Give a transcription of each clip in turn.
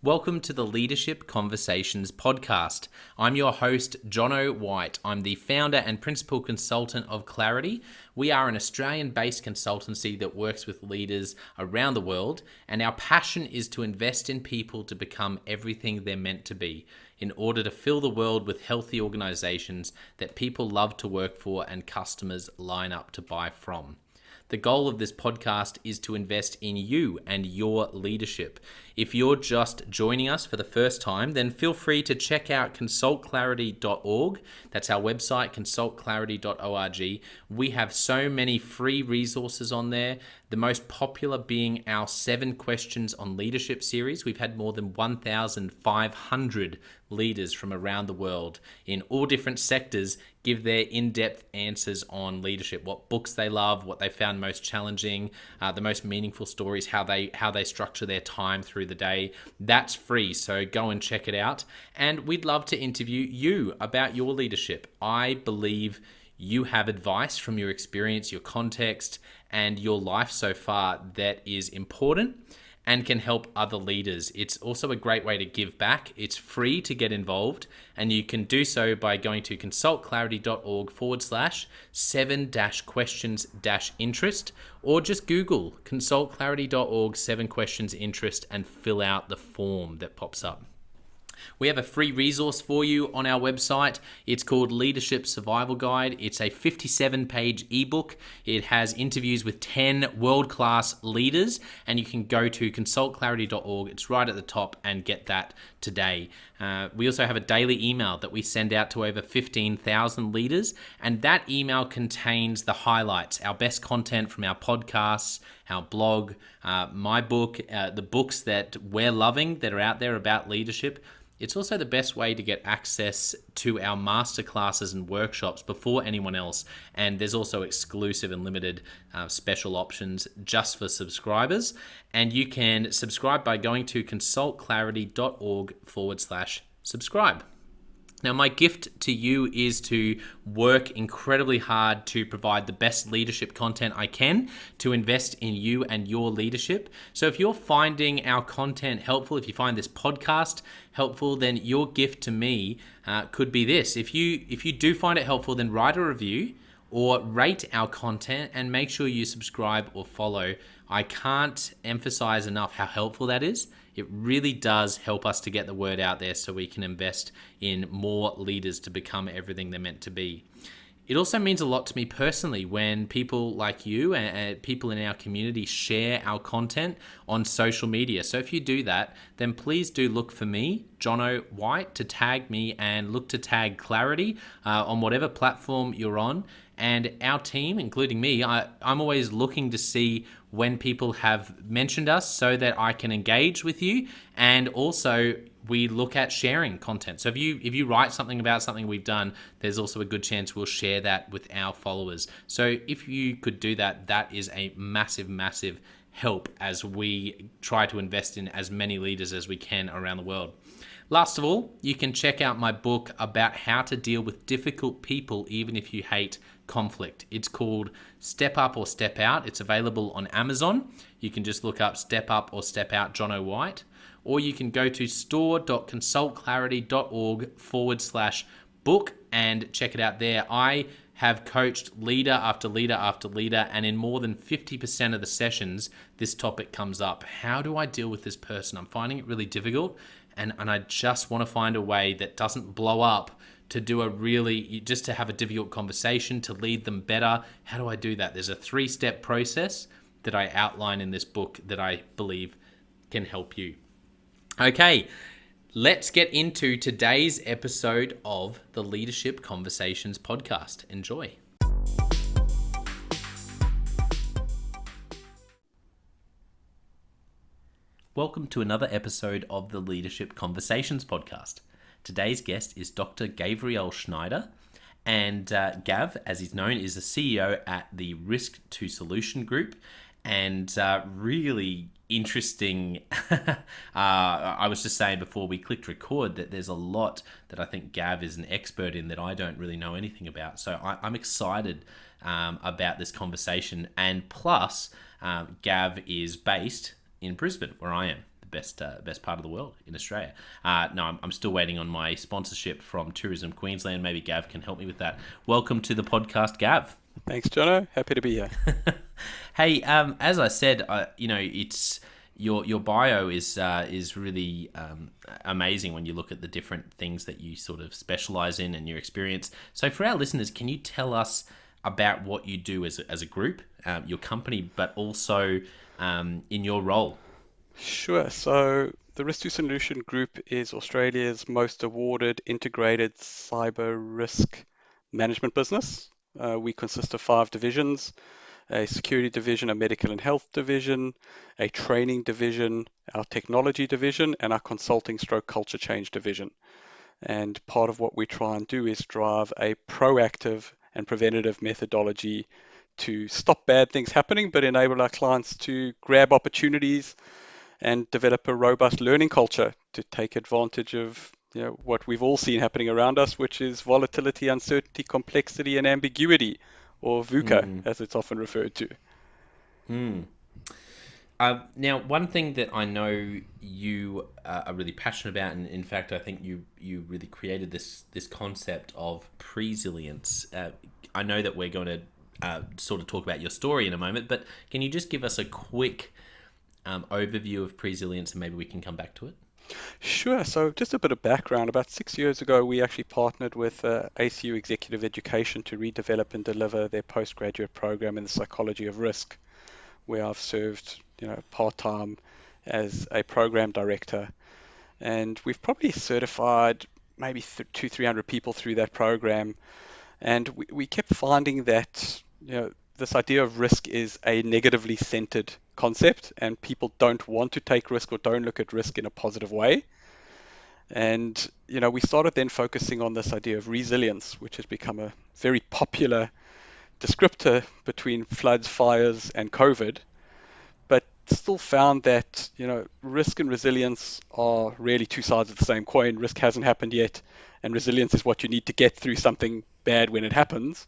Welcome to the Leadership Conversations podcast. I'm your host, Jono White. I'm the founder and principal consultant of Clarity. We are an Australian-based consultancy that works with leaders around the world, and our passion is to invest in people to become everything they're meant to be in order to fill the world with healthy organizations that people love to work for and customers line up to buy from. The goal of this podcast is to invest in you and your leadership. If you're just joining us for the first time, then feel free to check out consultclarity.org. That's our website, consultclarity.org. We have so many free resources on there, the most popular being our 7 Questions on Leadership series. We've had more than 1,500 leaders from around the world in all different sectors give their in-depth answers on leadership, what books they love, what they found most challenging, the most meaningful stories, how they structure their time through the day. That's free, so go and check it out. And we'd love to interview you about your leadership. I believe you have advice from your experience, your context, and your life so far that is important and can help other leaders. It's also a great way to give back. It's free to get involved, and you can do so by going to consultclarity.org/7-questions-interest, or just Google consultclarity.org 7 questions interest and fill out the form that pops up. We have a free resource for you on our website. It's called Leadership Survival Guide. It's a 57-page ebook. It has interviews with 10 world-class leaders, and you can go to consultclarity.org. It's right at the top, and get that today. We also have a daily email that we send out to over 15,000 leaders, and that email contains the highlights, our best content from our podcasts, our blog, my book, the books that we're loving that are out there about leadership. It's also the best way to get access to our masterclasses and workshops before anyone else. And there's also exclusive and limited special options just for subscribers. And you can subscribe by going to consultclarity.org/subscribe. Now, my gift to you is to work incredibly hard to provide the best leadership content I can to invest in you and your leadership. So if you're finding our content helpful, if you find this podcast helpful, then your gift to me could be this. If you do find it helpful, then write a review or rate our content and make sure you subscribe or follow. I can't emphasize enough how helpful that is. It really does help us to get the word out there so we can invest in more leaders to become everything they're meant to be. It also means a lot to me personally when people like you and people in our community share our content on social media. So if you do that, then please do look for me, Jono White, to tag me, and look to tag Clarity on whatever platform you're on. And our team, including me, I'm always looking to see when people have mentioned us so that I can engage with you. And also we look at sharing content. So if you write something about something we've done, there's also a good chance we'll share that with our followers. So if you could do that, that is a massive, massive help as we try to invest in as many leaders as we can around the world. Last of all, you can check out my book about how to deal with difficult people even if you hate conflict. It's called Step Up or Step Out. It's available on Amazon. You can just look up Step Up or Step Out Jono White, or you can go to store.consultclarity.org/book and check it out there. I have coached leader after leader after leader, and in more than 50% of the sessions, this topic comes up. How do I deal with this person? I'm finding it really difficult, and I just want to find a way that doesn't blow up to just to have a difficult conversation, to lead them better. How do I do that? There's a 3-step process that I outline in this book that I believe can help you. Okay, let's get into today's episode of the Leadership Conversations podcast. Enjoy. Welcome to another episode of the Leadership Conversations podcast. Today's guest is Dr. Gavriel Schneider, and Gav, as he's known, is the CEO at the Risk to Solution Group, and really interesting. I was just saying before we clicked record that there's a lot that I think Gav is an expert in that I don't really know anything about. So I'm excited about this conversation, and plus Gav is based in Brisbane, where I am, best part of the world in Australia. No, I'm still waiting on my sponsorship from Tourism Queensland. Maybe Gav can help me with that. Welcome to the podcast, Gav. Thanks, Jono. Happy to be here. Hey, as I said, it's your bio is really amazing when you look at the different things that you sort of specialize in and your experience. So, for our listeners, can you tell us about what you do as a group, your company, but also in your role? Sure. So the Risk to Solution Group is Australia's most awarded integrated cyber risk management business. We consist of 5 divisions: a security division, a medical and health division, a training division, our technology division, and our consulting stroke culture change division. And part of what we try and do is drive a proactive and preventative methodology to stop bad things happening, but enable our clients to grab opportunities and develop a robust learning culture to take advantage of what we've all seen happening around us, which is volatility, uncertainty, complexity, and ambiguity, or VUCA, Mm. as it's often referred to. Mm. Now, one thing that I know you are really passionate about, and in fact, I think you really created this concept of Presilience. I know that we're going to sort of talk about your story in a moment, but can you just give us a quick overview of Presilience, and maybe we can come back to it? Sure. So just a bit of background. About 6 years ago, we actually partnered with ACU Executive Education to redevelop and deliver their postgraduate program in the psychology of risk, where I've served, part-time as a program director. And we've probably certified maybe 300 people through that program. And we kept finding that, this idea of risk is a negatively centered concept, and people don't want to take risk or don't look at risk in a positive way. And, we started then focusing on this idea of resilience, which has become a very popular descriptor between floods, fires, and COVID, but still found that, risk and resilience are really two sides of the same coin. Risk hasn't happened yet, and resilience is what you need to get through something bad when it happens.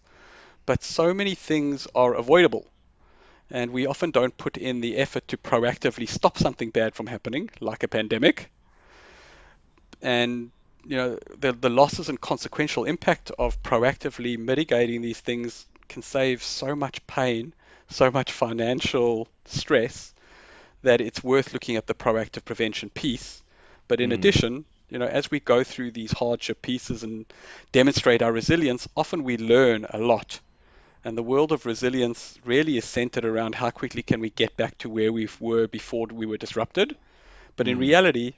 But so many things are avoidable, and we often don't put in the effort to proactively stop something bad from happening, like a pandemic. And the losses and consequential impact of proactively mitigating these things can save so much pain, so much financial stress, that it's worth looking at the proactive prevention piece. But in Mm. addition, as we go through these hardship pieces and demonstrate our resilience, often we learn a lot. And the world of resilience really is centered around how quickly can we get back to where we were before we were disrupted. But in Mm. reality,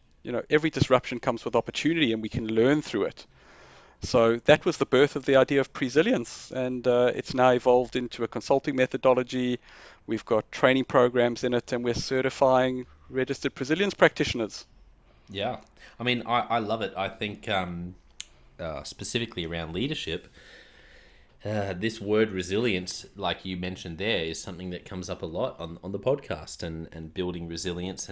every disruption comes with opportunity, and we can learn through it. So that was the birth of the idea of Presilience, and it's now evolved into a consulting methodology. We've got training programs in it, and we're certifying registered Presilience practitioners. Yeah, I mean, I love it. I think specifically around leadership. This word resilience, like you mentioned there, is something that comes up a lot on the podcast and building resilience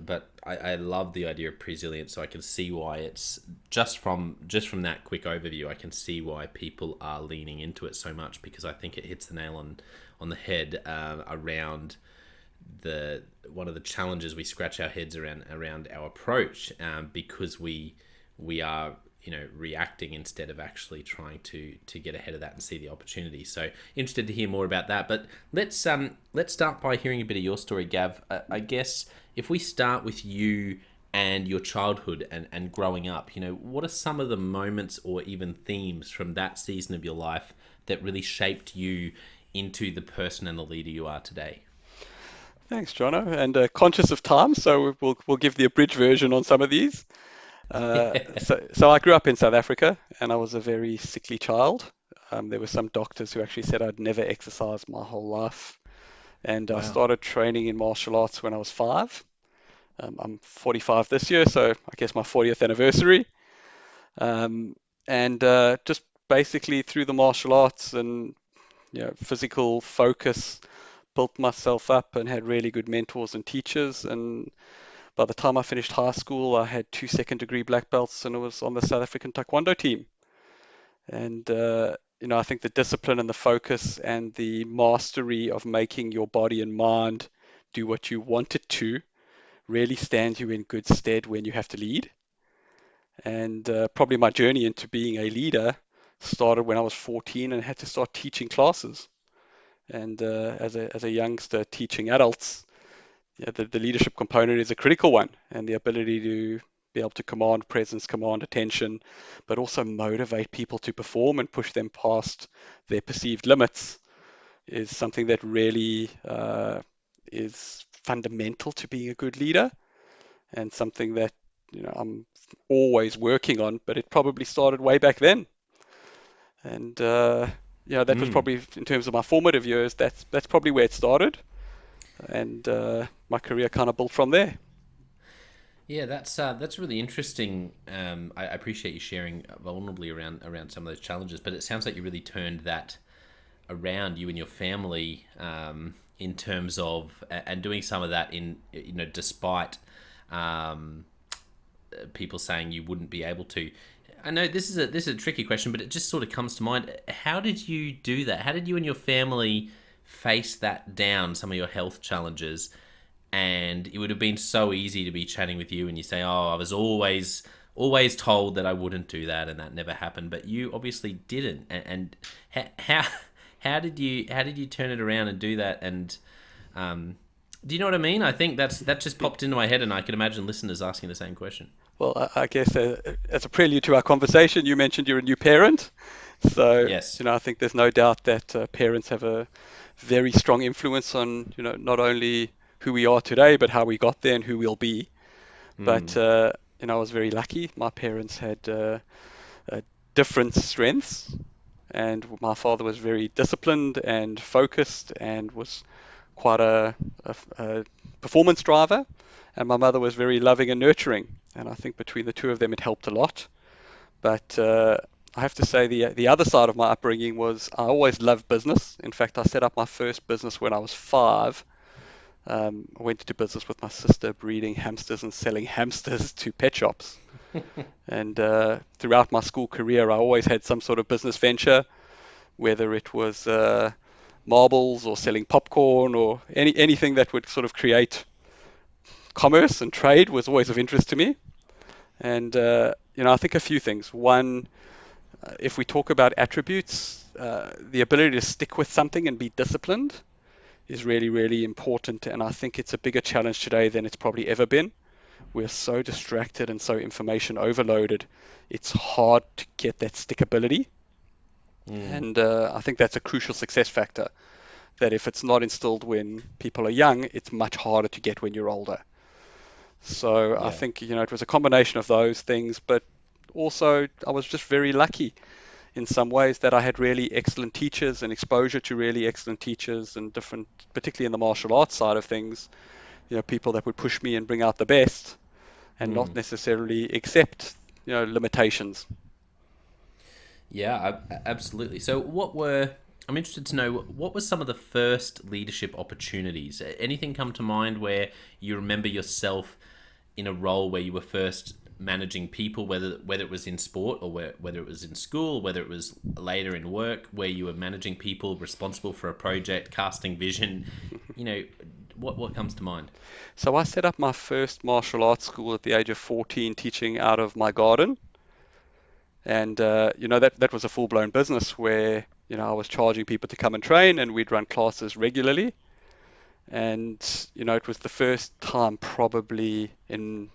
but I love the idea of presilience, so I can see why it's just from that quick overview. I can see why people are leaning into it so much, because I think it hits the nail on the head around the one of the challenges we scratch our heads around our approach, because we are reacting instead of actually trying to get ahead of that and see the opportunity. So interested to hear more about that. But let's start by hearing a bit of your story, Gav. I guess if we start with you and your childhood and growing up, what are some of the moments or even themes from that season of your life that really shaped you into the person and the leader you are today? Thanks, Jono. And conscious of time, so we'll give the abridged version on some of these. So I grew up in South Africa, and I was a very sickly child. There were some doctors who actually said I'd never exercised my whole life. And I Wow. started training in martial arts when I was 5. I'm 45 this year, so I guess my 40th anniversary. Um, and just basically through the martial arts and physical focus, built myself up and had really good mentors and teachers. And by the time I finished high school, I had 2 second-degree black belts, and I was on the South African Taekwondo team. And I think the discipline and the focus and the mastery of making your body and mind do what you want it to really stands you in good stead when you have to lead. And probably my journey into being a leader started when I was 14 and had to start teaching classes. And as a youngster teaching adults, yeah, the leadership component is a critical one, and the ability to be able to command presence, command attention, but also motivate people to perform and push them past their perceived limits is something that really is fundamental to being a good leader, and something that I'm always working on. But it probably started way back then, and that was Mm. probably in terms of my formative years. That's probably where it started, and my career kind of built from there. Yeah, that's really interesting. I appreciate you sharing vulnerably around some of those challenges, but it sounds like you really turned that around, you and your family, in terms of and doing some of that in despite um, people saying you wouldn't be able to. I know this is a tricky question, but it just sort of comes to mind. How did you do that? How did you and your family face that down, some of your health challenges? And it would have been so easy to be chatting with you and you say, "Oh, I was always told that I wouldn't do that, and that never happened." But you obviously didn't. And how how did you turn it around and do that? And do you know what I mean? I think that just popped into my head, and I can imagine listeners asking the same question. Well, I guess as a prelude to our conversation, you mentioned you're a new parent. So, Yes. I think there's no doubt that parents have a very strong influence on, not only who we are today, but how we got there and who we'll be. But, Mm. I was very lucky. My parents had different strengths, and my father was very disciplined and focused and was quite a performance driver. And my mother was very loving and nurturing. And I think between the two of them, it helped a lot. But I have to say the other side of my upbringing was I always loved business. In fact, I set up my first business when I was 5. I went into business with my sister, breeding hamsters and selling hamsters to pet shops. And throughout my school career, I always had some sort of business venture, whether it was marbles or selling popcorn or anything that would sort of create commerce and trade was always of interest to me. And I think a few things. One, if we talk about attributes, the ability to stick with something and be disciplined is really, really important. And I think it's a bigger challenge today than it's probably ever been. We're so distracted and so information overloaded. It's hard to get that stickability. Mm. And I think that's a crucial success factor. That if it's not instilled when people are young, it's much harder to get when you're older. So I Yeah. think, it was a combination of those things, but also I was just very lucky in some ways that I had really excellent teachers and exposure to really excellent teachers and different, particularly in the martial arts side of things, people that would push me and bring out the best and not Mm. necessarily accept, limitations. Yeah, absolutely. So, I'm interested to know what were some of the first leadership opportunities? Anything come to mind where you remember yourself in a role where you were first managing people, whether it was in sport or whether it was in school, whether it was later in work, where you were managing people, responsible for a project, casting vision? You know, what comes to mind? So I set up my first martial arts school at the age of 14, teaching out of my garden. And that was a full-blown business where I was charging people to come and train, and we'd run classes regularly. And it was the first time probably in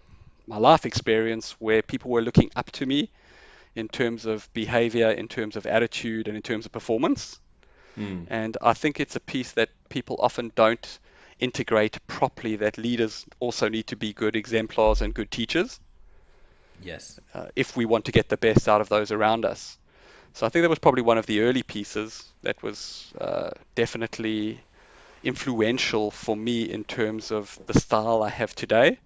my life experience where people were looking up to me in terms of behavior, in terms of attitude, and in terms of performance. Mm. And I think it's a piece that people often don't integrate properly, that leaders also need to be good exemplars and good teachers Yes. if we want to get the best out of those around us. So I think that was probably one of the early pieces that was definitely influential for me in terms of the style I have today,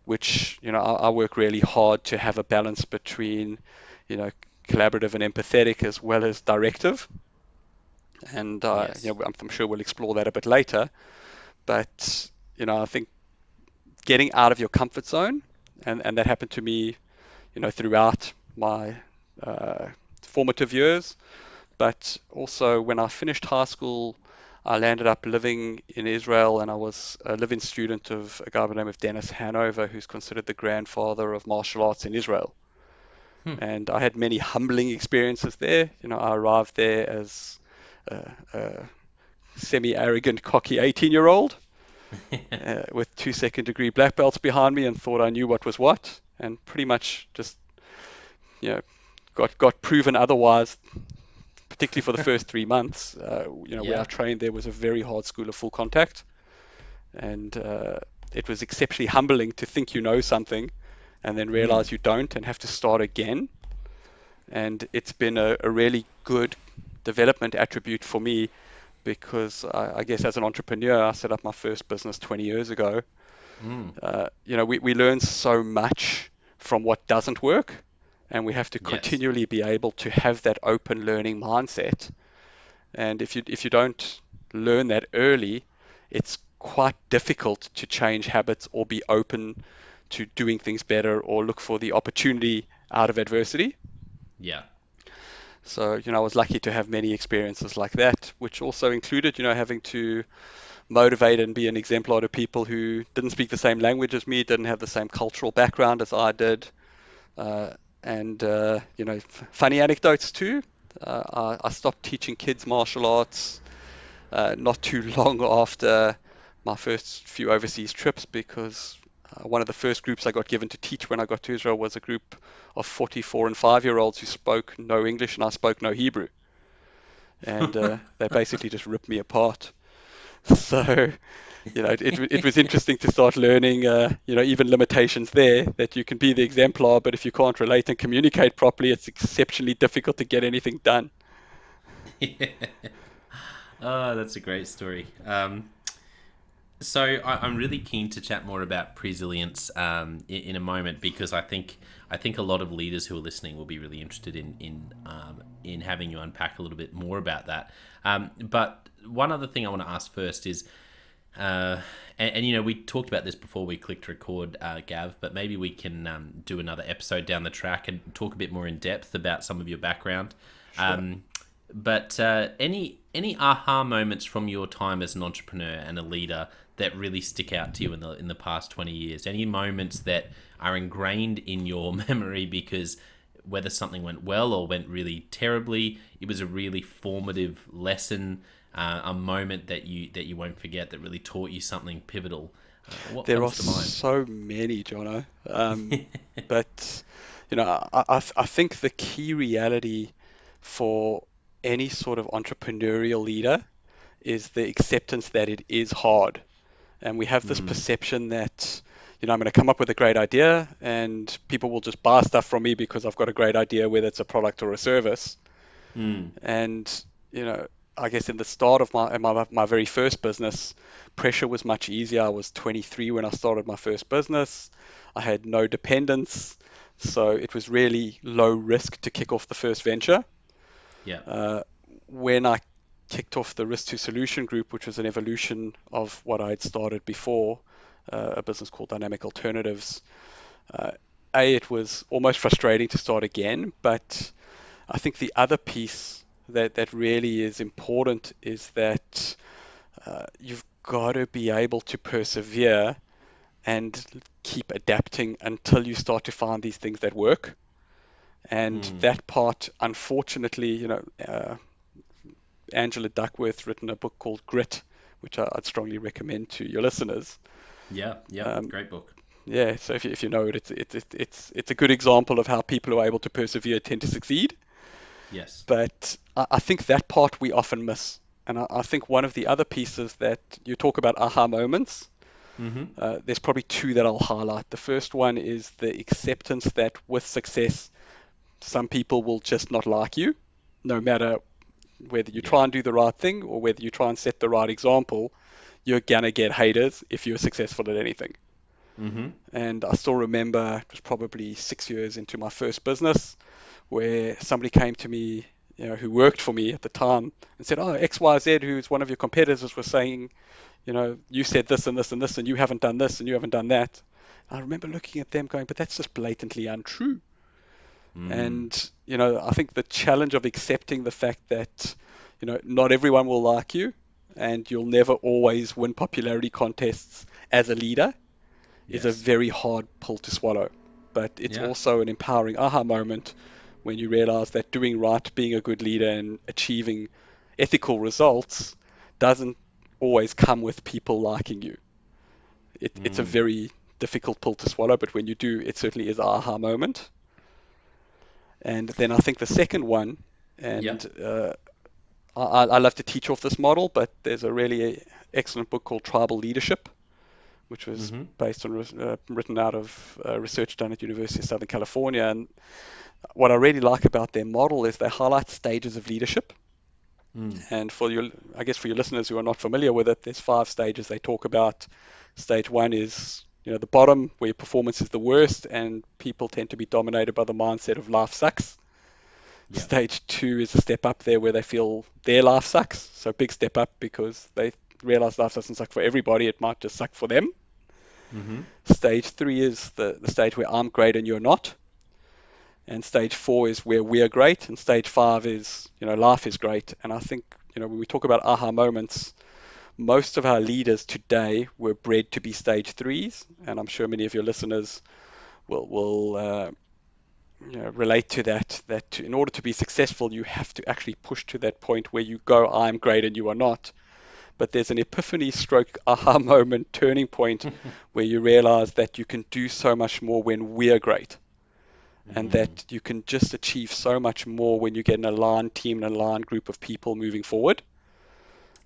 which, I work really hard to have a balance between, you know, collaborative and empathetic as well as directive. And, Yes. I'm sure we'll explore that a bit later. But, I think getting out of your comfort zone, and that happened to me, throughout my uh, formative years. But also when I finished high school, I landed up living in Israel, and I was a living student of a guy by the name of Dennis Hanover, who's considered the grandfather of martial arts in Israel. Hmm. And I had many humbling experiences there. I arrived there as a semi-arrogant, cocky 18-year-old with 2 second-degree black belts behind me and thought I knew what was what, and pretty much just, you know, got proven otherwise, particularly for the first 3 months. Where I Yeah. trained there was a very hard school of full contact, and it was exceptionally humbling to think you know something and then Hmm. realize you don't and have to start again. And it's been a really good development attribute for me because I guess as an entrepreneur, I set up my first business 20 years ago. Hmm. We learn so much from what doesn't work, and we have to Yes. continually be able to have that open learning mindset. And if you don't learn that early, it's quite difficult to change habits or be open to doing things better or look for the opportunity out of adversity. Yeah. So, I was lucky to have many experiences like that, which also included, having to motivate and be an exemplar to people who didn't speak the same language as me, didn't have the same cultural background as I did. Funny anecdotes too. I stopped teaching kids martial arts not too long after my first few overseas trips because one of the first groups I got given to teach when I got to Israel was a group of 44 and 5-year-olds who spoke no English and I spoke no Hebrew. And they basically just ripped me apart. So, it was interesting to start learning, even limitations there that you can be the exemplar, but if you can't relate and communicate properly, it's exceptionally difficult to get anything done. Oh, that's a great story. So I'm really keen to chat more about Presilience in a moment because I think a lot of leaders who are listening will be really interested in having you unpack a little bit more about that. But one other thing I want to ask first is, we talked about this before we clicked record, Gav, but maybe we can do another episode down the track and talk a bit more in depth about some of your background. Sure. Um, but any aha moments from your time as an entrepreneur and a leader that really stick out to you in the past 20 years? Any moments that are ingrained in your memory because whether something went well or went really terribly, it was a really formative lesson, a moment that you won't forget that really taught you something pivotal. What There are comes to mind? so many, Jono. But, I think the key reality for any sort of entrepreneurial leader is the acceptance that it is hard. And we have this Mm, perception that, I'm going to come up with a great idea and people will just buy stuff from me because I've got a great idea, whether it's a product or a service. mm, And, you know, I guess in the start of my very first business, pressure was much easier. I was 23 when I started my first business. I had no dependents, so it was really low risk to kick off the first venture. yeah. Uh, when I kicked off the Risk to Solution Group, which was an evolution of what I had started before, a business called Dynamic Alternatives, uh, it was almost frustrating to start again, but I think the other piece that really is important is that you've got to be able to persevere and keep adapting until you start to find these things that work. And Mm, that part, unfortunately, Angela Duckworth written a book called Grit, which I'd strongly recommend to your listeners. yeah. Yep. Um, Great book. yeah, so if you know it, it's a good example of how people who are able to persevere tend to succeed. Yes. But I think that part we often miss. And I think one of the other pieces that you talk about aha moments, Mm-hmm. there's probably two that I'll highlight. The first one is the acceptance that with success, some people will just not like you, no matter whether you Yeah. try and do the right thing or whether you try and set the right example, you're gonna get haters if you're successful at anything. Mm-hmm. And I still remember it was probably 6 years into my first business where somebody came to me, who worked for me at the time and said, "Oh, XYZ, who's one of your competitors, was saying, you said this and this and this, and you haven't done this and you haven't done that." I remember looking at them going, "But that's just blatantly untrue." Mm, And, I think the challenge of accepting the fact that, not everyone will like you, and you'll never always win popularity contests as a leader is a Yes. very hard pill to swallow. But it's Yeah. also an empowering aha moment when you realize that doing right, being a good leader, and achieving ethical results doesn't always come with people liking you. It's a Mm. very difficult pill to swallow, but when you do, it certainly is an aha moment. And then I think the second one, and Yep. I love to teach off this model, but there's a really excellent book called Tribal Leadership, which was Mm-hmm. based on written out of research done at University of Southern California. And what I really like about their model is they highlight stages of leadership. Mm. And I guess for your listeners who are not familiar with it, there's 5 stages they talk about. Stage 1 is, the bottom where performance is the worst, and people tend to be dominated by the mindset of life sucks. Yep. Stage 2 is a step up there where they feel their life sucks. So big step up because they realize life doesn't suck for everybody. It might just suck for them. Mm-hmm. Stage 3 is the stage where I'm great and you're not. And stage 4 is where we're great. And stage 5 is, life is great. And I think, when we talk about aha moments, most of our leaders today were bred to be stage 3s. And I'm sure many of your listeners will relate to that, in order to be successful, you have to actually push to that point where you go, I'm great and you are not. But there's an epiphany stroke aha moment, turning point, where you realize that you can do so much more when we're great, and Mm. that you can just achieve so much more when you get an aligned team, an aligned group of people moving forward.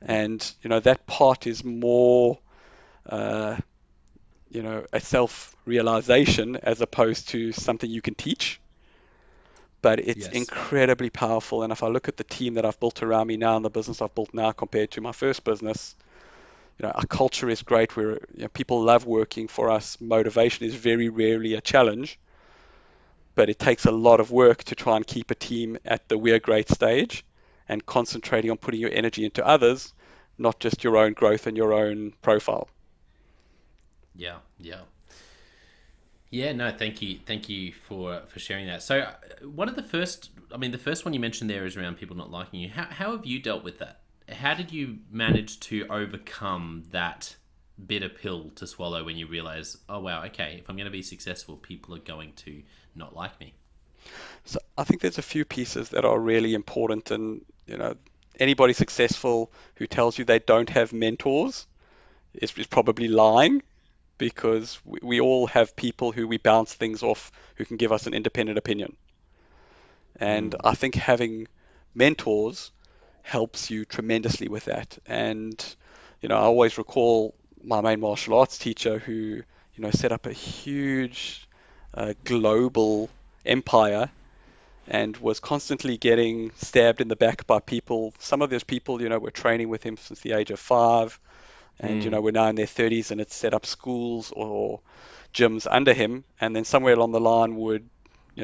Yep. And, that part is more, uh, a self realization as opposed to something you can teach. But it's Yes. incredibly powerful. And if I look at the team that I've built around me now and the business I've built now compared to my first business, our culture is great. Where people love working for us. Motivation is very rarely a challenge, but it takes a lot of work to try and keep a team at the we're great stage and concentrating on putting your energy into others, not just your own growth and your own profile. Yeah. Yeah. Yeah, no, thank you for sharing that. So, one of the first, I mean, the first one you mentioned there is around people not liking you. How have you dealt with that? How did you manage to overcome that bitter pill to swallow when you realize, oh wow, okay, if I'm going to be successful, people are going to not like me? So I think there's a few pieces that are really important, and anybody successful who tells you they don't have mentors is probably lying, because we all have people who we bounce things off who can give us an independent opinion. And Mm. I think having mentors helps you tremendously with that. And, I always recall my main martial arts teacher who, set up a huge global empire and was constantly getting stabbed in the back by people. Some of those people, were training with him since the age of 5, and Mm. we're now in their 30s, and it's set up schools or gyms under him, and then somewhere along the line would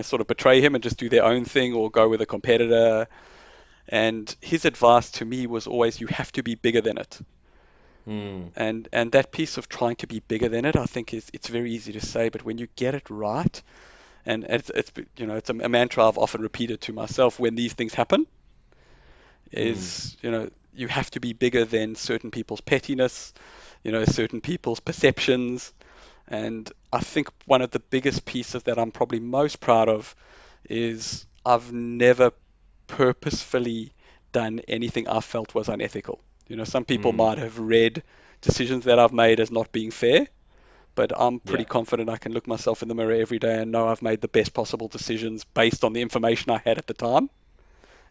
sort of betray him and just do their own thing or go with a competitor. And his advice to me was always, you have to be bigger than it. Mm. And that piece of trying to be bigger than it, I think it's very easy to say, but when you get it right, and it's a mantra I've often repeated to myself when these things happen, Mm. is you have to be bigger than certain people's pettiness, certain people's perceptions. And I think one of the biggest pieces that I'm probably most proud of is I've never purposefully done anything I felt was unethical. Some people Mm. might have read decisions that I've made as not being fair, but I'm pretty Yeah. confident I can look myself in the mirror every day and know I've made the best possible decisions based on the information I had at the time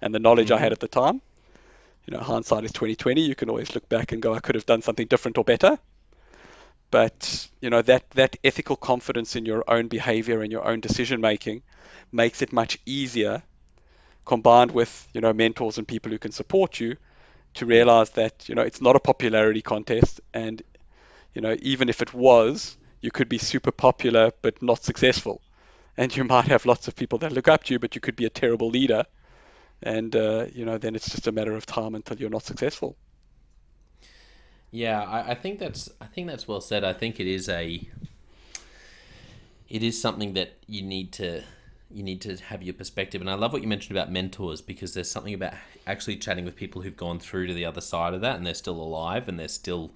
and the knowledge I Mm-hmm. had at the time. Hindsight is 2020. You can always look back and go, I could have done something different or better. But that ethical confidence in your own behavior and your own decision making makes it much easier, combined with mentors and people who can support you, to Yeah. realize that it's not a popularity contest. And even if it was, you could be super popular but not successful, and you might have lots of people that look up to you, but you could be a terrible leader. And then it's just a matter of time until you're not successful. Yeah, I think that's well said. I think it is something that you need to you need to have your perspective. And I love what you mentioned about mentors, because there's something about actually chatting with people who've gone through to the other side of that, and they're still alive, and they're still,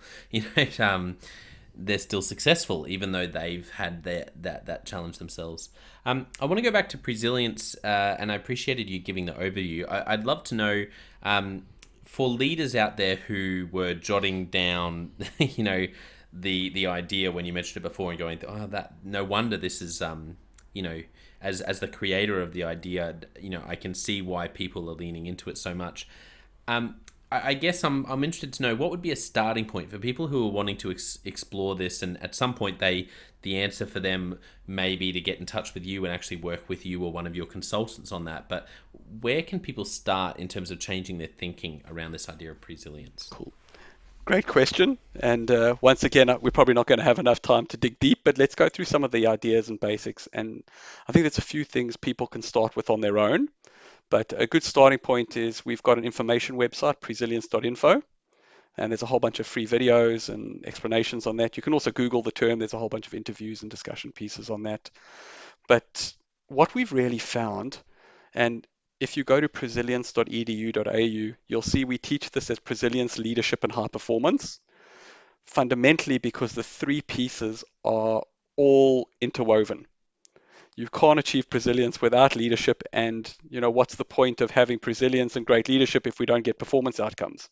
they're still successful, even though they've had that challenge themselves. I want to go back to Presilience, and I appreciated you giving the overview. I'd love to know, for leaders out there who were jotting down, the idea when you mentioned it before, and going, oh, that no wonder this is, as the creator of the idea, I can see why people are leaning into it so much. I guess I'm interested to know what would be a starting point for people who are wanting to explore this, and at some point the answer for them may be to get in touch with you and actually work with you or one of your consultants on that. But where can people start in terms of changing their thinking around this idea of Presilience? Cool. Great question. And once again, we're probably not going to have enough time to dig deep, but let's go through some of the ideas and basics. And I think there's a few things people can start with on their own. But a good starting point is we've got an information website, presilience.info, and there's a whole bunch of free videos and explanations on that. You can also Google the term. There's a whole bunch of interviews and discussion pieces on that. But what we've really found, and if you go to presilience.edu.au, you'll see we teach this as Presilience Leadership and High Performance, fundamentally because the three pieces are all interwoven. You can't achieve presilience without leadership, and what's the point of having presilience and great leadership if we don't get performance outcomes?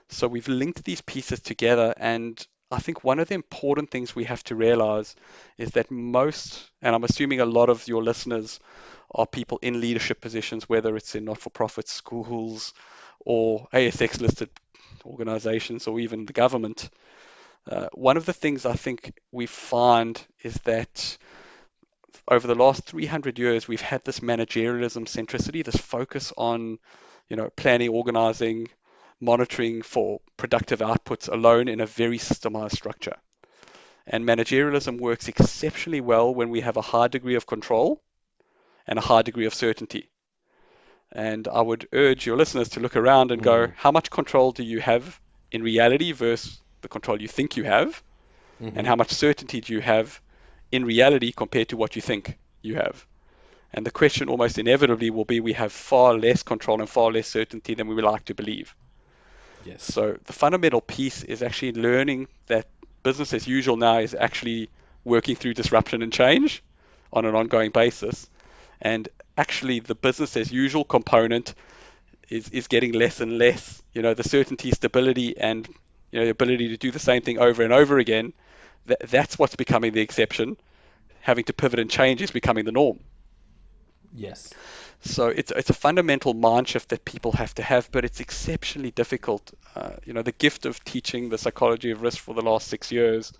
So we've linked these pieces together, and I think one of the important things we have to realize is that most, and I'm assuming a lot of your listeners are people in leadership positions, whether it's in not-for-profit schools or ASX listed organizations or even the government. One of the things I think we find is that over the last 300 years, we've had this managerialism centricity, this focus on, planning, organizing, monitoring for productive outputs alone in a very systemized structure. And managerialism works exceptionally well when we have a high degree of control and a high degree of certainty. And I would urge your listeners to look around and go, how much control do you have in reality versus the control you think you have? And how much certainty do you have in reality compared to what you think you have? And the question almost inevitably will be, we have far less control and far less certainty than we would like to believe. Yes. So the fundamental piece is actually learning that business as usual now is actually working through disruption and change on an ongoing basis. And actually the business as usual component is getting less and less. The certainty, stability, and the ability to do the same thing over and over again, that's what's becoming the exception. Having to pivot and change is becoming the norm. Yes. So it's a fundamental mind shift that people have to have, but it's exceptionally difficult. The gift of teaching the psychology of risk for the last 6 years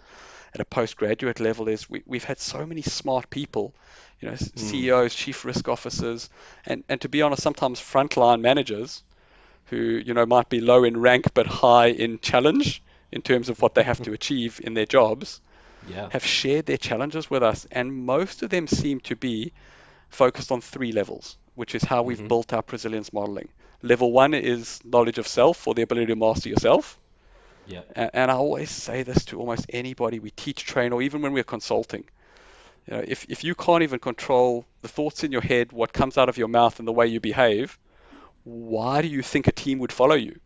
at a postgraduate level is we've had so many smart people, CEOs, chief risk officers, and to be honest, sometimes frontline managers who, might be low in rank but high in challenge in terms of what they have to achieve in their jobs, have shared their challenges with us. And most of them seem to be focused on 3 levels, which is how we've built our Presilience modeling. Level 1 is knowledge of self, or the ability to master yourself. Yeah. And I always say this to almost anybody we teach, train, or even when we're consulting. If you can't even control the thoughts in your head, what comes out of your mouth, and the way you behave, why do you think a team would follow you?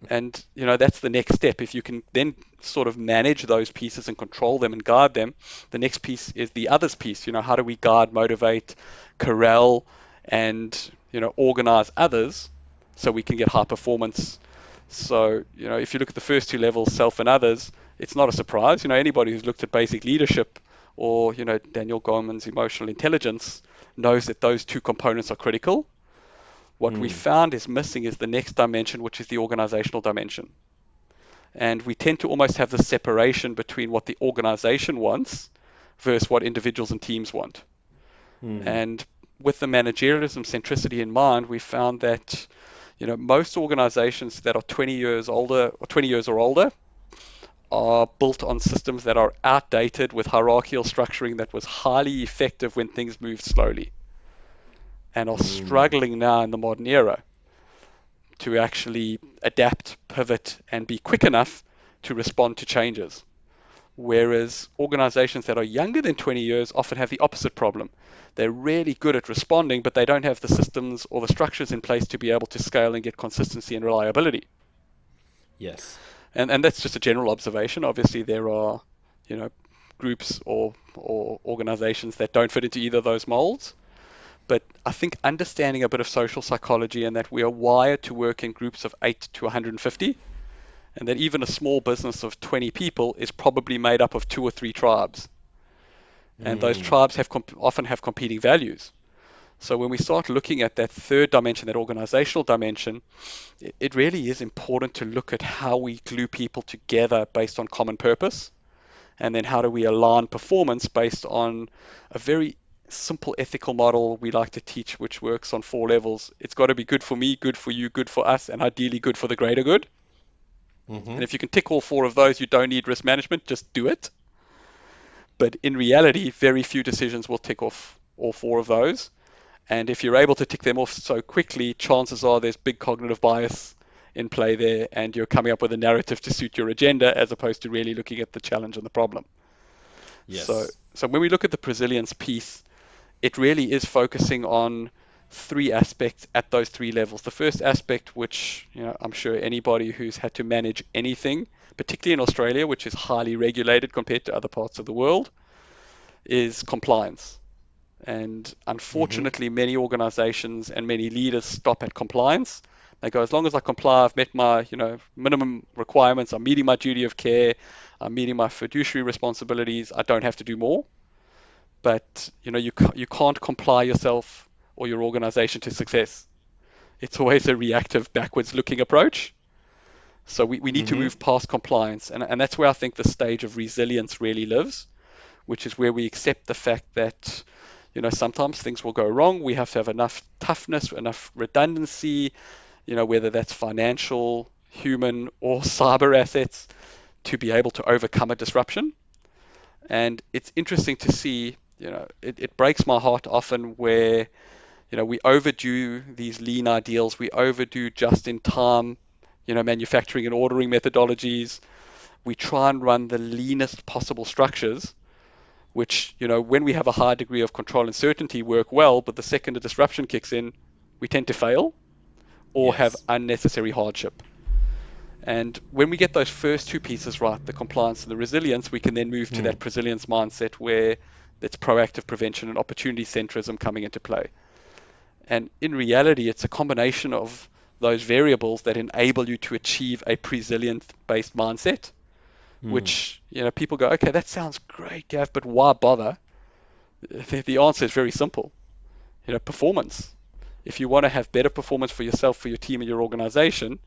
And that's the next step. If you can then sort of manage those pieces and control them and guide them, the next piece is the others piece. How do we guide, motivate, corral, and organize others so we can get high performance? So if you look at the first 2 levels, self and others, it's not a surprise. Anybody who's looked at basic leadership or Daniel Goleman's emotional intelligence knows that those 2 components are critical. What we found is missing is the next dimension, which is the organizational dimension. And we tend to almost have the separation between what the organization wants versus what individuals and teams want. And with the managerialism centricity in mind, we found that most organizations that are 20 years older or 20 years or older are built on systems that are outdated with hierarchical structuring that was highly effective when things moved slowly, and are struggling now in the modern era to actually adapt, pivot, and be quick enough to respond to changes. Whereas organizations that are younger than 20 years often have the opposite problem. They're really good at responding, but they don't have the systems or the structures in place to be able to scale and get consistency and reliability. Yes. And that's just a general observation. Obviously, there are, you know, groups or organizations that don't fit into either of those molds. But I think understanding a bit of social psychology and that we are wired to work in groups of 8 to 150, and that even a small business of 20 people is probably made up of 2 or 3 tribes. And those Mm. tribes often have competing values. So when we start looking at that third dimension, that organizational dimension, it really is important to look at how we glue people together based on common purpose, and then how do we align performance based on a very simple ethical model we like to teach, which works on 4 levels. It's got to be good for me, good for you, good for us, and ideally good for the greater good. Mm-hmm. And if you can tick all 4 of those, you don't need risk management, just do it. But in reality, very few decisions will tick off all 4 of those. And if you're able to tick them off so quickly, chances are there's big cognitive bias in play there, and you're coming up with a narrative to suit your agenda as opposed to really looking at the challenge and the problem. So, Yes. so when we look at the Presilience piece, it really is focusing on 3 aspects at those 3 levels. The first aspect, which I'm sure anybody who's had to manage anything, particularly in Australia, which is highly regulated compared to other parts of the world, is compliance. And Mm-hmm. unfortunately, many organizations and many leaders stop at compliance. They go, as long as I comply, I've met my, minimum requirements, I'm meeting my duty of care, I'm meeting my fiduciary responsibilities, I don't have to do more. But, you can't comply yourself or your organization to success. It's always a reactive, backwards looking approach. So we need to Mm-hmm. move past compliance. And that's where I think the stage of resilience really lives, which is where we accept the fact that sometimes things will go wrong. We have to have enough toughness, enough redundancy, whether that's financial, human, or cyber assets to be able to overcome a disruption. And it's interesting to see, it breaks my heart often where, we overdo these lean ideals, we overdo just in time, manufacturing and ordering methodologies. We try and run the leanest possible structures which, when we have a high degree of control and certainty, work well, but the second a disruption kicks in, we tend to fail or have Yes. unnecessary hardship. And when we get those first 2 pieces right, the compliance and the resilience, we can then move to Mm. that presilience mindset where it's proactive prevention and opportunity centrism coming into play. And in reality, it's a combination of those variables that enable you to achieve a presilient based mindset, Mm. which, people go, okay, that sounds great, Gav, but why bother? The answer is very simple. Performance. If you want to have better performance for yourself, for your team, and your organization,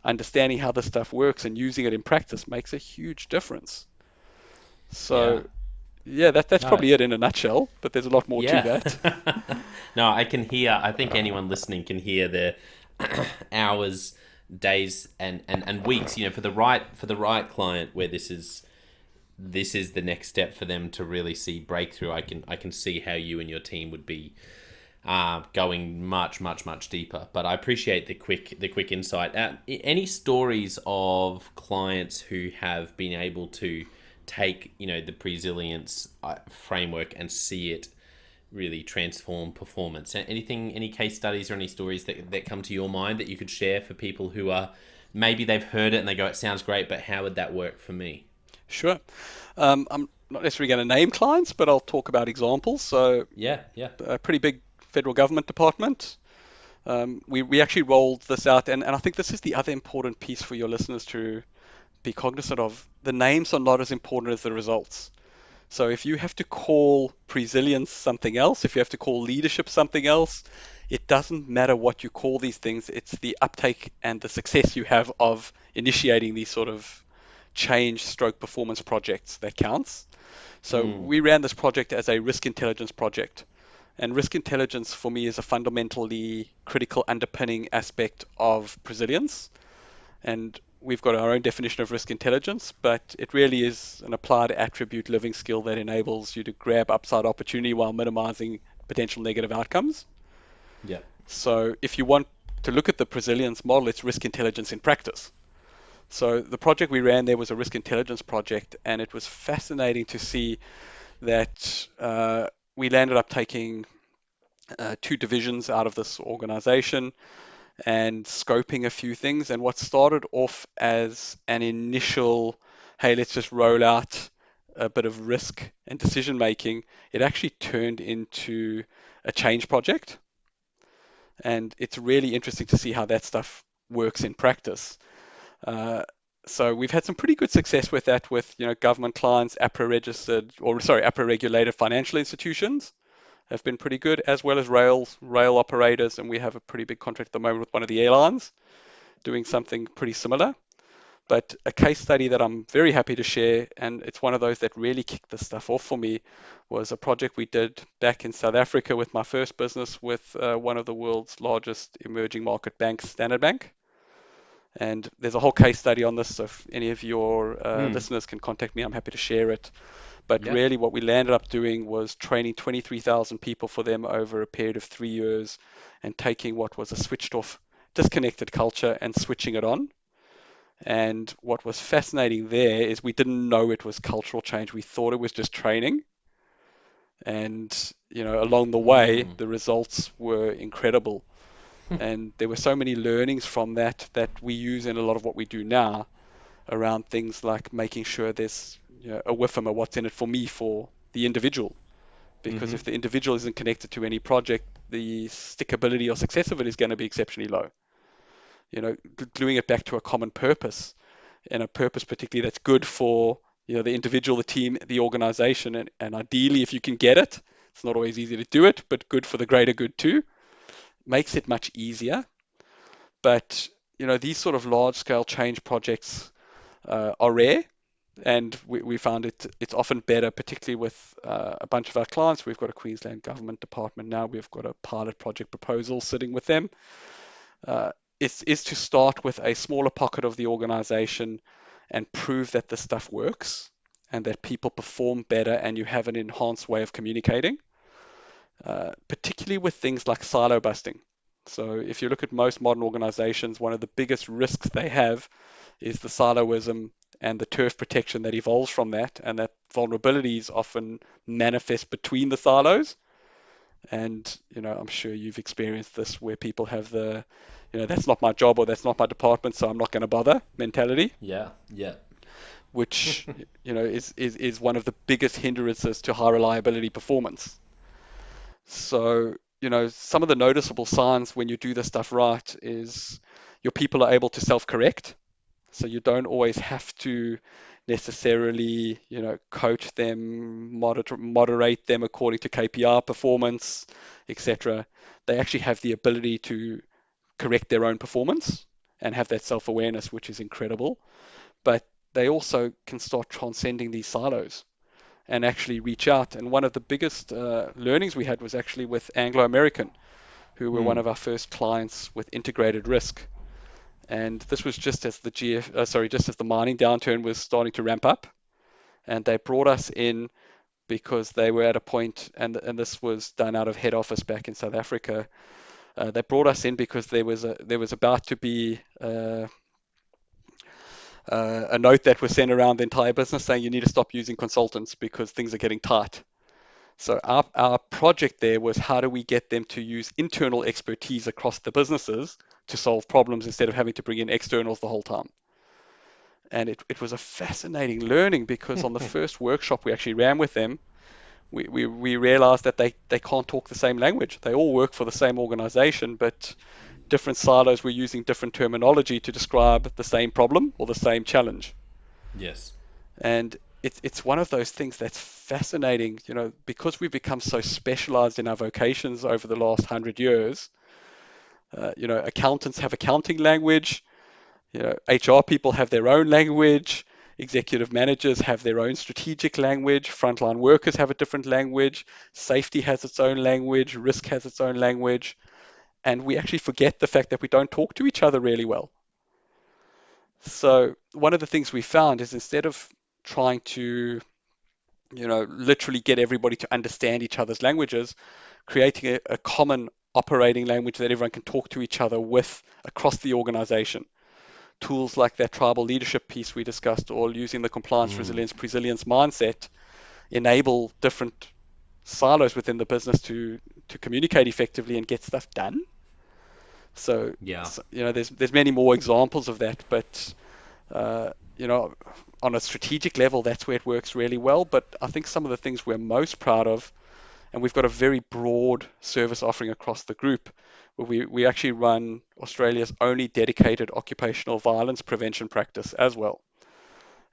understanding how this stuff works and using it in practice makes a huge difference. Yeah. So, yeah, that's No. probably it in a nutshell, but there's a lot more to Yeah. that. No, I can hear. I think anyone listening can hear the hours, days, and weeks. For the right client, where this is the next step for them to really see breakthrough. I can see how you and your team would be going much much much deeper. But I appreciate the quick insight. Any stories of clients who have been able to take the Presilience framework and see it really transform performance? Any case studies or any stories that come to your mind that you could share for people who are maybe they've heard it and they go, it sounds great, but how would that work for me? Sure. I'm not necessarily going to name clients, but I'll talk about examples. So, Yeah, yeah. a pretty big federal government department. We actually rolled this out, and I think this is the other important piece for your listeners to be cognizant of. The names are not as important as the results. So if you have to call Presilience something else, if you have to call leadership something else, it doesn't matter what you call these things. It's the uptake and the success you have of initiating these sort of change stroke performance projects that counts. So Mm. we ran this project as a risk intelligence project. And risk intelligence for me is a fundamentally critical underpinning aspect of Presilience. And we've got our own definition of risk intelligence, but it really is an applied attribute living skill that enables you to grab upside opportunity while minimizing potential negative outcomes. Yeah. So if you want to look at the Presilience model, it's risk intelligence in practice. So the project we ran there was a risk intelligence project, and it was fascinating to see that we landed up taking two divisions out of this organization and scoping a few things. And what started off as an initial, hey, let's just roll out a bit of risk and decision making, it actually turned into a change project. And it's really interesting to see how that stuff works in practice. Uh, so we've had some pretty good success with that with, government clients, APRA registered, or sorry, APRA regulated financial institutions have been pretty good, as well as rail operators, and we have a pretty big contract at the moment with one of the airlines doing something pretty similar. But a case study that I'm very happy to share, and it's one of those that really kicked this stuff off for me, was a project we did back in South Africa with my first business with one of the world's largest emerging market banks, Standard Bank. And there's a whole case study on this, so if any of your Mm. listeners can contact me, I'm happy to share it. But Yep. really, what we landed up doing was training 23,000 people for them over a period of 3 years and taking what was a switched off, disconnected culture and switching it on. And what was fascinating there is we didn't know it was cultural change. We thought it was just training. And, along the way, Mm. the results were incredible. And there were so many learnings from that we use in a lot of what we do now around things like making sure there's a WIFM, what's in it for me, for the individual. Because Mm-hmm. if the individual isn't connected to any project, the stickability or success of it is going to be exceptionally low. Gluing it back to a common purpose, and a purpose particularly that's good for the individual, the team, the organization, and ideally if you can get it, it's not always easy to do it, but good for the greater good too, makes it much easier. But these sort of large scale change projects are rare, and we found it's often better, particularly with a bunch of our clients. We've got a Queensland government department now. We've got a pilot project proposal sitting with them. Uh, is to start with a smaller pocket of the organization and prove that the stuff works and that people perform better and you have an enhanced way of communicating, particularly with things like silo busting. So if you look at most modern organizations, one of the biggest risks they have is the siloism and the turf protection that evolves from that, and that vulnerabilities often manifest between the silos. And I'm sure you've experienced this where people have that's not my job or that's not my department, so I'm not going to bother mentality, Yeah. Yeah. which is one of the biggest hindrances to high reliability performance. So some of the noticeable signs when you do this stuff right is your people are able to self-correct. So you don't always have to necessarily, coach them, moderate them according to KPI performance, etc. They actually have the ability to correct their own performance and have that self-awareness, which is incredible. But they also can start transcending these silos and actually reach out. And one of the biggest learnings we had was actually with Anglo American, who were one Mm. of our first clients with integrated risk. And this was just as just as the mining downturn was starting to ramp up, and they brought us in because they were at a point, and this was done out of head office back in South Africa. They brought us in because there was about to be a note that was sent around the entire business saying you need to stop using consultants because things are getting tight. So our project there was how do we get them to use internal expertise across the businesses to solve problems instead of having to bring in externals the whole time. And it was a fascinating learning because on the first workshop we actually ran with them, we realized that they can't talk the same language. They all work for the same organization, but different silos were using different terminology to describe the same problem or the same challenge. Yes. And it's one of those things that's fascinating, because we've become so specialized in our vocations over the last 100 years. Accountants have accounting language, HR people have their own language, executive managers have their own strategic language, frontline workers have a different language, safety has its own language, risk has its own language, and we actually forget the fact that we don't talk to each other really well. So one of the things we found is instead of trying to, literally get everybody to understand each other's languages, creating a common operating language that everyone can talk to each other with across the organization tools like that tribal leadership piece we discussed, or using the compliance, Mm. resilience, presilience mindset, enable different silos within the business to communicate effectively and get stuff done. So, Yeah. there's many more examples of that, but uh, you know, on a strategic level, that's where it works really well. But I think some of the things we're most proud of, and we've got a very broad service offering across the group, where we actually run Australia's only dedicated occupational violence prevention practice as well.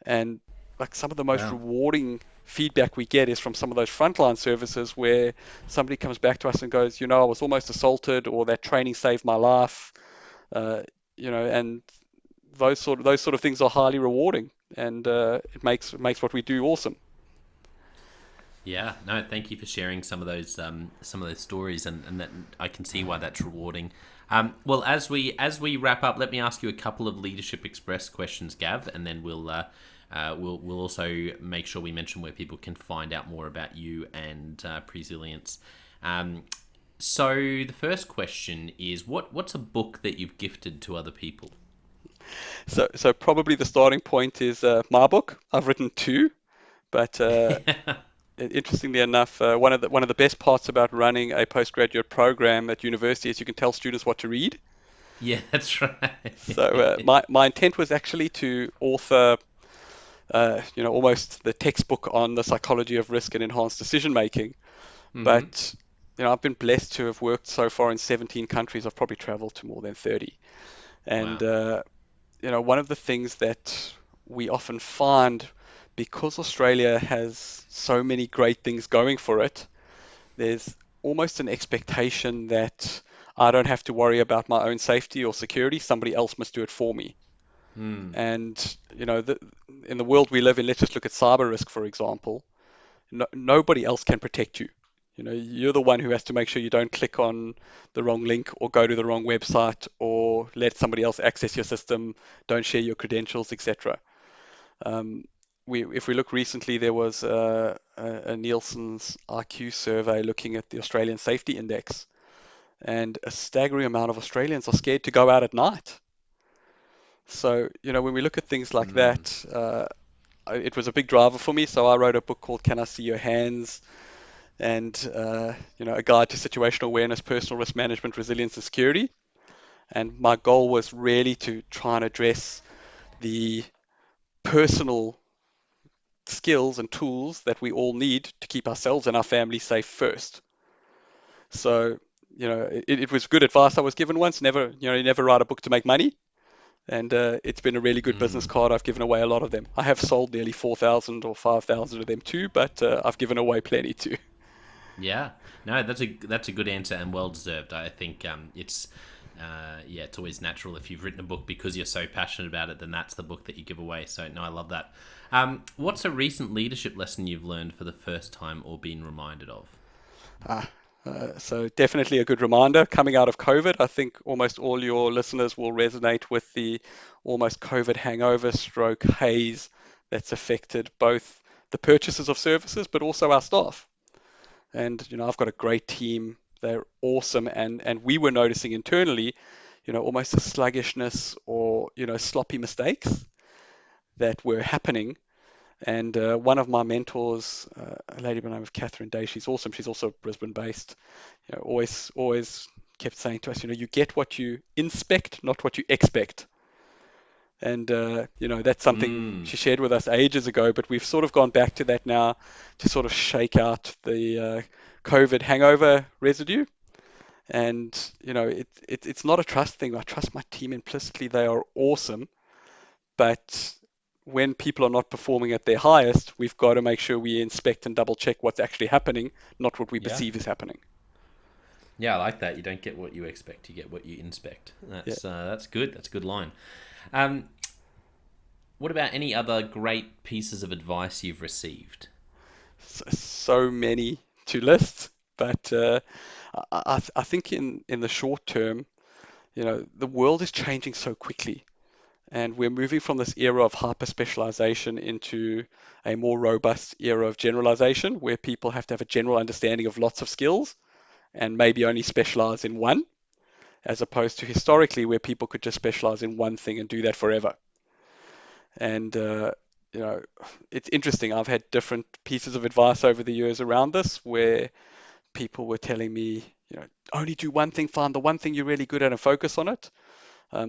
And like some of the most Wow. rewarding feedback we get is from some of those frontline services where somebody comes back to us and goes, I was almost assaulted, or that training saved my life, uh, and those sort of things are highly rewarding, and it makes what we do awesome. Yeah, no, thank you for sharing some of those stories, and that I can see why that's rewarding. Well, as we wrap up, let me ask you a couple of Leadership Express questions, Gav, and then we'll also make sure we mention where people can find out more about you and Presilience. Um, so the first question is, what's a book that you've gifted to other people? So probably the starting point is my book. I've written two, but interestingly enough, one of the best parts about running a postgraduate program at university is you can tell students what to read. Yeah, that's So right. my intent was actually to author, almost the textbook on the psychology of risk and enhanced decision making. Hmm. But I've been blessed to have worked so far in 17 countries. I've probably traveled to more than 30. And Wow. one of the things that we often find, because Australia has so many great things going for it, there's almost an expectation that I don't have to worry about my own safety or security. Somebody else must do it for me. Mm. And in the world we live in, let's just look at cyber risk, for example. Nobody else can protect you. You're the one who has to make sure you don't click on the wrong link or go to the wrong website or let somebody else access your system, don't share your credentials, etc. Um, if we look recently, there was a Nielsen's IQ survey looking at the Australian Safety Index, and a staggering amount of Australians are scared to go out at night. So, when we look at things like Mm. that, it was a big driver for me. So I wrote a book called Can I See Your Hands? And a guide to situational awareness, personal risk management, resilience, and security. And my goal was really to try and address the personal skills and tools that we all need to keep ourselves and our family safe first. So, it was good advice I was given once. Never, you never write a book to make money. And it's been a really good business Mm. card. I've given away a lot of them. I have sold nearly 4,000 or 5,000 of them too, but I've given away plenty too. Yeah, no, that's a good answer and well deserved. I think it's yeah, it's always natural if you've written a book because you're so passionate about it, then that's the book that you give away. So no, I love that. What's a recent leadership lesson you've learned for the first time or been reminded of? Ah, so definitely a good reminder. Coming out of COVID, I think almost all your listeners will resonate with the almost COVID hangover stroke haze that's affected both the purchases of services, but also our staff. And, I've got a great team. They're awesome. And we were noticing internally, almost a sluggishness or, sloppy mistakes that were happening. And one of my mentors, a lady by the name of Catherine Day, she's awesome. She's also Brisbane based. Always kept saying to us, you get what you inspect, not what you expect. And that's something Mm. she shared with us ages ago, but we've sort of gone back to that now to sort of shake out the COVID hangover residue. And it's not a trust thing. I trust my team implicitly. They are awesome, but when people are not performing at their highest, we've got to make sure we inspect and double check what's actually happening, not what we Yeah. perceive is happening. Yeah, I like that. You don't get what you expect; you get what you inspect. Yeah. That's good. That's a good line. Um, what about any other great pieces of advice you've received? So many to list, but I think in the short term, the world is changing so quickly, and we're moving from this era of hyper specialization into a more robust era of generalization, where people have to have a general understanding of lots of skills and maybe only specialize in one. as opposed to historically where people could just specialize in one thing and do that forever. And you know, it's interesting. I've had different pieces of advice over the years around this where people were telling me, only do one thing, find the one thing you're really good at and focus on it.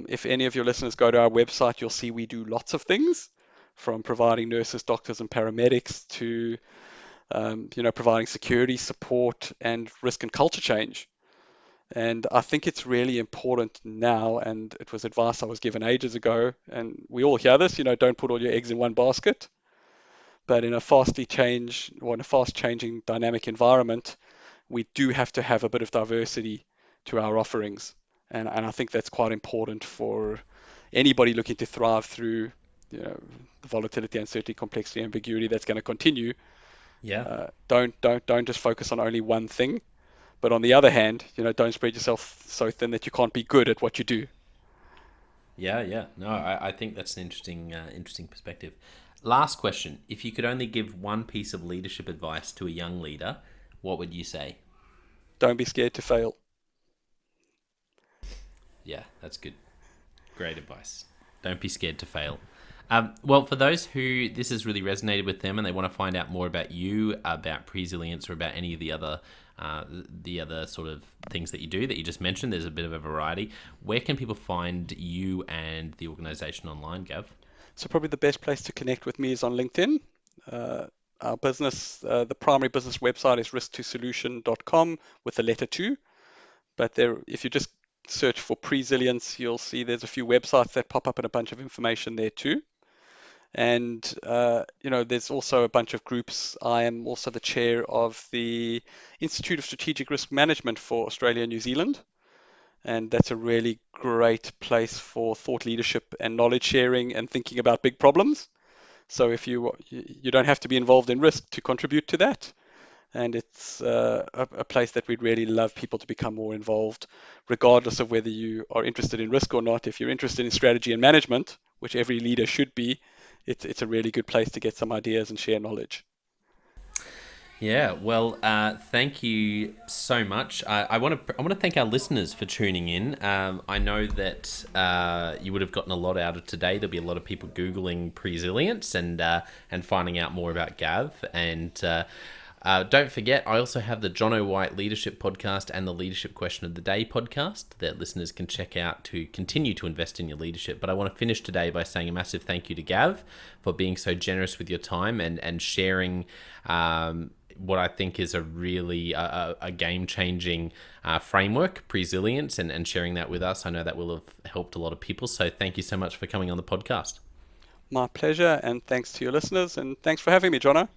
If any of your listeners go to our website, you'll see we do lots of things, from providing nurses, doctors, and paramedics to, providing security support and risk and culture change. And I think it's really important now, and it was advice I was given ages ago, and we all hear this, don't put all your eggs in one basket. But in a in a fast changing dynamic environment, we do have to have a bit of diversity to our offerings. And I think that's quite important for anybody looking to thrive through, the volatility, uncertainty, complexity, ambiguity that's going to continue. Yeah. Don't just focus on only one thing. But on the other hand, don't spread yourself so thin that you can't be good at what you do. Yeah, yeah. No, I think that's an interesting perspective. Last question. If you could only give one piece of leadership advice to a young leader, what would you say? Don't be scared to fail. Yeah, that's good. Great advice. Don't be scared to fail. Well, for those who this has really resonated with them and they want to find out more about you, about Presilience, or about any of the other sort of things that you do that you just mentioned, there's a bit of a variety. Where can people find you and the organization online, Gav? So probably the best place to connect with me is on LinkedIn. Uh, our business, the primary business website is risk2solution.com with the letter 2. But there, if you just search for Presilience, you'll see there's a few websites that pop up and a bunch of information there too. And there's also a bunch of groups. I am also the chair of the Institute of Strategic Risk Management for Australia and New Zealand, and that's a really great place for thought leadership and knowledge sharing and thinking about big problems. So if you don't have to be involved in risk to contribute to that, and it's a place that we'd really love people to become more involved, regardless of whether you are interested in risk or not. If you're interested in strategy and management, which every leader should be, it's a really good place to get some ideas and share knowledge. Yeah, well, thank you so much. I want to thank our listeners for tuning in. I know that you would have gotten a lot out of today. There'll be a lot of people googling Presilience and finding out more about Gav. And don't forget, I also have the John O. White Leadership Podcast and the Leadership Question of the Day podcast that listeners can check out to continue to invest in your leadership. But I want to finish today by saying a massive thank you to Gav for being so generous with your time and sharing what I think is a really a game-changing framework, Presilience, and sharing that with us. I know that will have helped a lot of people. So thank you so much for coming on the podcast. My pleasure, and thanks to your listeners, and thanks for having me, Jono.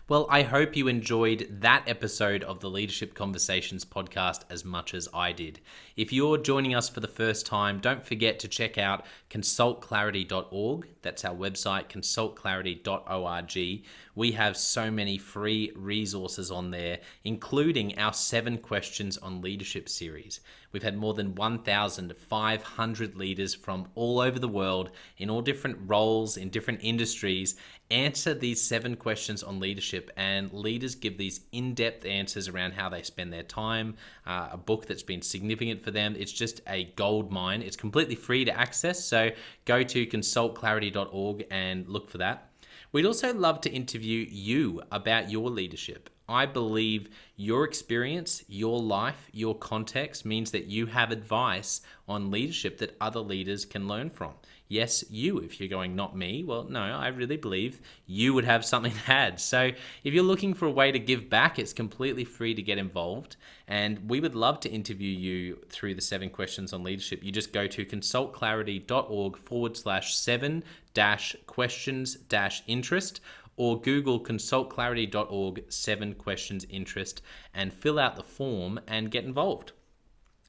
Well, I hope you enjoyed that episode of the Leadership Conversations podcast as much as I did. If you're joining us for the first time, don't forget to check out consultclarity.org. That's our website, consultclarity.org. We have so many free resources on there, including our 7 Questions on Leadership series. We've had more than 1,500 leaders from all over the world in all different roles, in different industries, answer these 7 questions on leadership, and leaders give these in-depth answers around how they spend their time, a book that's been significant for them. It's just a gold mine. It's completely free to access, so go to consultclarity.org and look for that. We'd also love to interview you about your leadership. I believe your experience, your life, your context means that you have advice on leadership that other leaders can learn from. Yes, you, if you're going, not me. Well, no, I really believe you would have something to add. So if you're looking for a way to give back, it's completely free to get involved. And we would love to interview you through the 7 Questions on Leadership. You just go to consultclarity.org/7-questions-interest, or Google consultclarity.org 7 questions interest and fill out the form and get involved.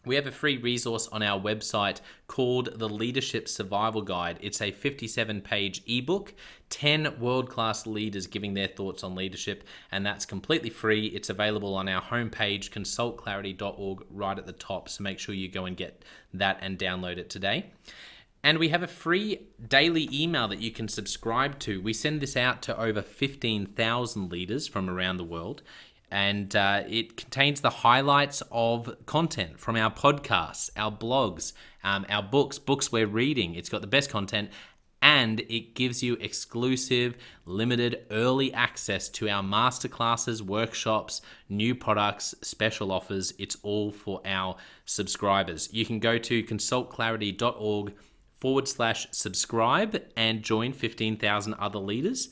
We have a free resource on our website called the Leadership Survival Guide. It's a 57-page ebook, 10 world-class leaders giving their thoughts on leadership, and that's completely free. It's available on our homepage, consultclarity.org, right at the top, so make sure you go and get that and download it today. And we have a free daily email that you can subscribe to. We send this out to over 15,000 leaders from around the world. And it contains the highlights of content from our podcasts, our blogs, our books we're reading. It's got the best content. And it gives you exclusive, limited, early access to our masterclasses, workshops, new products, special offers. It's all for our subscribers. You can go to consultclarity.org/subscribe and join 15,000 other leaders.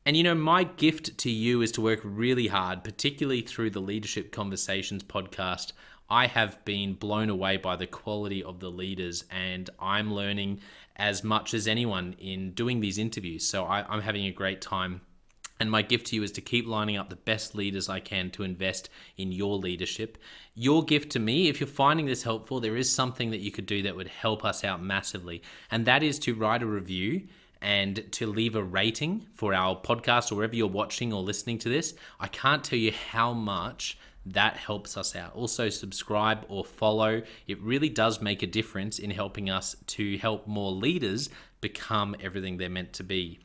And my gift to you is to work really hard, particularly through the Leadership Conversations podcast. I have been blown away by the quality of the leaders, and I'm learning as much as anyone in doing these interviews. So I'm having a great time. And my gift to you is to keep lining up the best leaders I can to invest in your leadership. Your gift to me, if you're finding this helpful, there is something that you could do that would help us out massively. And that is to write a review and to leave a rating for our podcast or wherever you're watching or listening to this. I can't tell you how much that helps us out. Also, subscribe or follow. It really does make a difference in helping us to help more leaders become everything they're meant to be.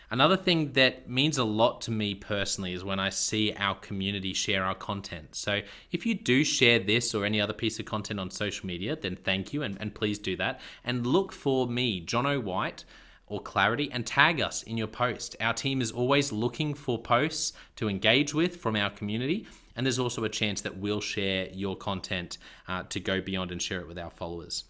Another thing that means a lot to me personally is when I see our community share our content. So if you do share this or any other piece of content on social media, then thank you, and please do that. And look for me, Jono White, or Clarity, and tag us in your post. Our team is always looking for posts to engage with from our community, and there's also a chance that we'll share your content to go beyond and share it with our followers.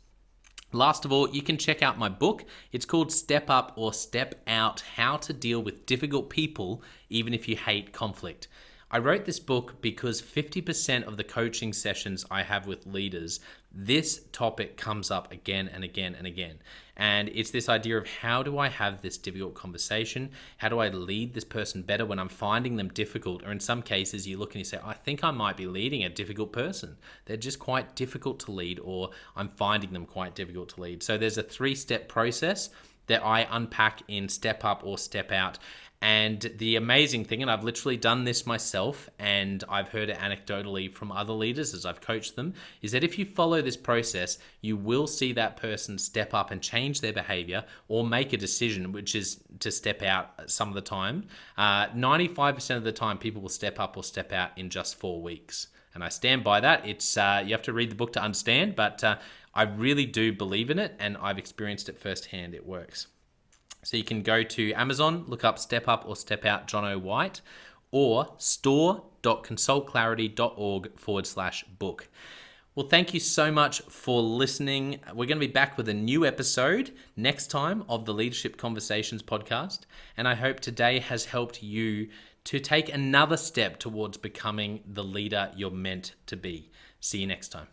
Last of all, you can check out my book. It's called Step Up or Step Out: How to Deal with Difficult People Even If You Hate Conflict. I wrote this book because 50% of the coaching sessions I have with leaders, this topic comes up again and again and again. And it's this idea of, how do I have this difficult conversation? How do I lead this person better when I'm finding them difficult? Or in some cases, you look and you say, I think I might be leading a difficult person. They're just quite difficult to lead, or I'm finding them quite difficult to lead. So there's a 3-step process that I unpack in Step Up or Step Out. And the amazing thing, and I've literally done this myself, and I've heard it anecdotally from other leaders as I've coached them, is that if you follow this process, you will see that person step up and change their behavior or make a decision, which is to step out some of the time. 95% of the time, people will step up or step out in just 4 weeks. And I stand by that. It's you have to read the book to understand, but I really do believe in it, and I've experienced it firsthand. It works. So you can go to Amazon, look up Step Up or Step Out Jono White, or store.consultclarity.org/book. Well, thank you so much for listening. We're going to be back with a new episode next time of the Leadership Conversations podcast. And I hope today has helped you to take another step towards becoming the leader you're meant to be. See you next time.